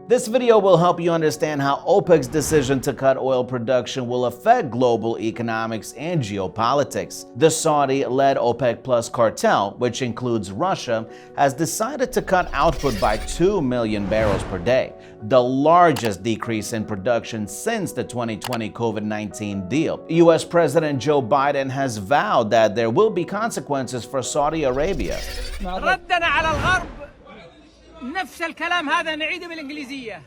This video will help you understand how OPEC's decision to cut oil production will affect global economics and geopolitics. The Saudi-led OPEC Plus cartel, which includes Russia, has decided to cut output by 2 million barrels per day, the largest decrease in production since the 2020 COVID-19 deal. US President Joe Biden has vowed that there will be consequences for Saudi Arabia. نفس الكلام هذا نعيده بالإنجليزية.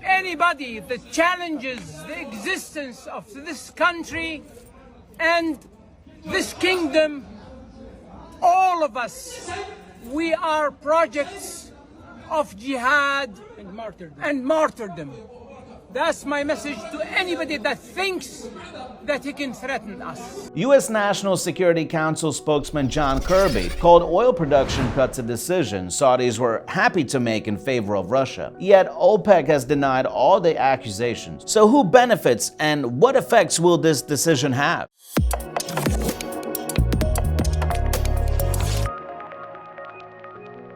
Anybody that challenges the existence of this country and this kingdom, all of us, we are projects of jihad and martyrdom. That's my message to anybody that thinks that he can threaten us. U.S. National Security Council spokesman John Kirby called oil production cuts a decision Saudis were happy to make in favor of Russia. Yet OPEC has denied all the accusations. So who benefits and what effects will this decision have?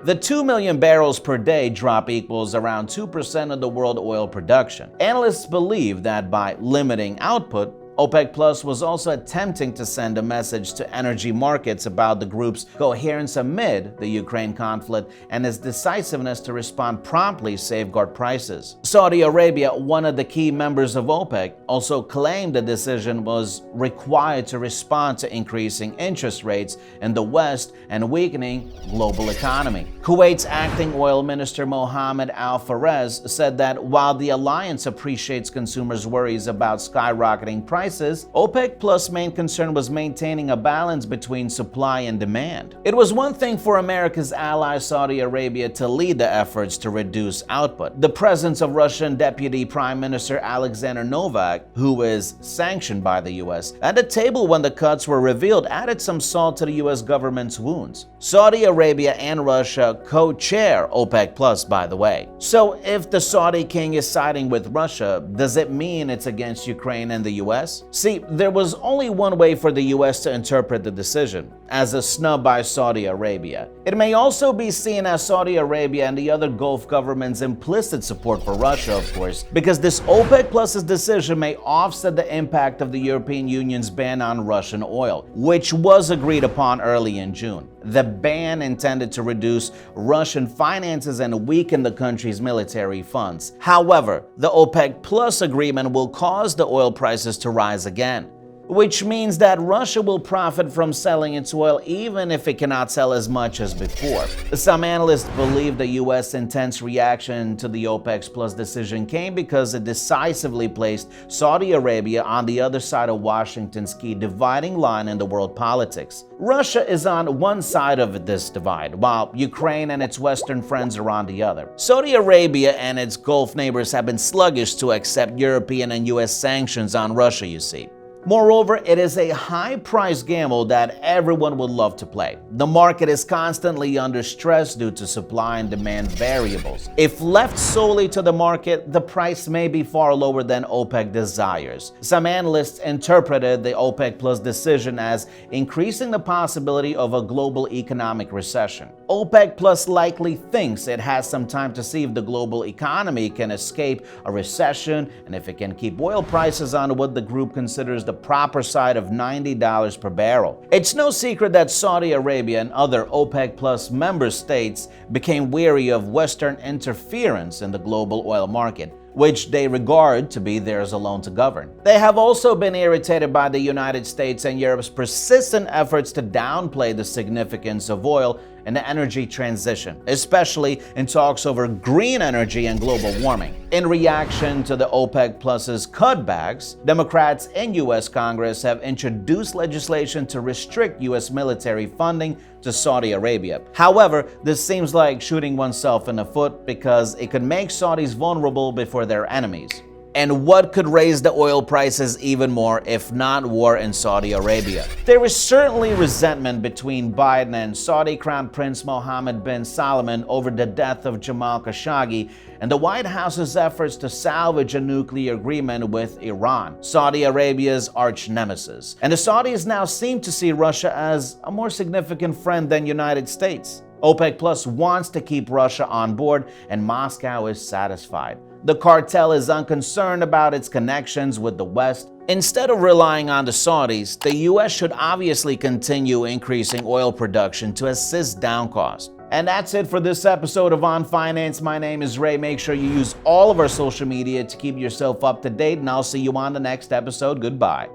The 2 million barrels per day drop equals around 2% of the world oil production. Analysts believe that by limiting output, OPEC Plus was also attempting to send a message to energy markets about the group's coherence amid the Ukraine conflict and its decisiveness to respond promptly safeguard prices. Saudi Arabia, one of the key members of OPEC, also claimed the decision was required to respond to increasing interest rates in the West and weakening global economy. Kuwait's acting oil minister Mohammed Al-Farez said that while the alliance appreciates consumers' worries about skyrocketing prices, OPEC Plus' main concern was maintaining a balance between supply and demand. It was one thing for America's ally Saudi Arabia to lead the efforts to reduce output. The presence of Russian Deputy Prime Minister Alexander Novak, who is sanctioned by the US, at the table when the cuts were revealed added some salt to the US government's wounds. Saudi Arabia and Russia co-chair OPEC Plus, by the way. So if the Saudi king is siding with Russia, does it mean it's against Ukraine and the US? See, there was only one way for the US to interpret the decision, as a snub by Saudi Arabia. It may also be seen as Saudi Arabia and the other Gulf governments' implicit support for Russia, of course, because this OPEC Plus's decision may offset the impact of the European Union's ban on Russian oil, which was agreed upon early in June. The ban intended to reduce Russian finances and weaken the country's military funds. However, the OPEC Plus agreement will cause the oil prices to rise again, which means that Russia will profit from selling its oil even if it cannot sell as much as before. Some analysts believe the US' intense reaction to the OPEC Plus decision came because it decisively placed Saudi Arabia on the other side of Washington's key dividing line in the world politics. Russia is on one side of this divide, while Ukraine and its Western friends are on the other. Saudi Arabia and its Gulf neighbors have been sluggish to accept European and US sanctions on Russia, you see. Moreover, it is a high-priced gamble that everyone would love to play. The market is constantly under stress due to supply and demand variables. If left solely to the market, the price may be far lower than OPEC desires. Some analysts interpreted the OPEC Plus decision as increasing the possibility of a global economic recession. OPEC Plus likely thinks it has some time to see if the global economy can escape a recession and if it can keep oil prices on what the group considers the proper side of $90 per barrel. It's no secret that Saudi Arabia and other OPEC Plus member states became weary of Western interference in the global oil market, which they regard to be theirs alone to govern. They have also been irritated by the United States and Europe's persistent efforts to downplay the significance of oil in the energy transition, especially in talks over green energy and global warming. In reaction to the OPEC Plus's cutbacks, Democrats in U.S. Congress have introduced legislation to restrict U.S. military funding to Saudi Arabia. However, this seems like shooting oneself in the foot because it could make Saudis vulnerable before their enemies. And what could raise the oil prices even more if not war in Saudi Arabia? There is certainly resentment between Biden and Saudi Crown Prince Mohammed bin Salman over the death of Jamal Khashoggi and the White House's efforts to salvage a nuclear agreement with Iran, Saudi Arabia's arch nemesis. And the Saudis now seem to see Russia as a more significant friend than United States. OPEC Plus wants to keep Russia on board, and Moscow is satisfied. The cartel is unconcerned about its connections with the West. Instead of relying on the Saudis, the US should obviously continue increasing oil production to assist down cost. And that's it for this episode of On Finance. My name is Ray. Make sure you use all of our social media to keep yourself up to date, and I'll see you on the next episode. Goodbye.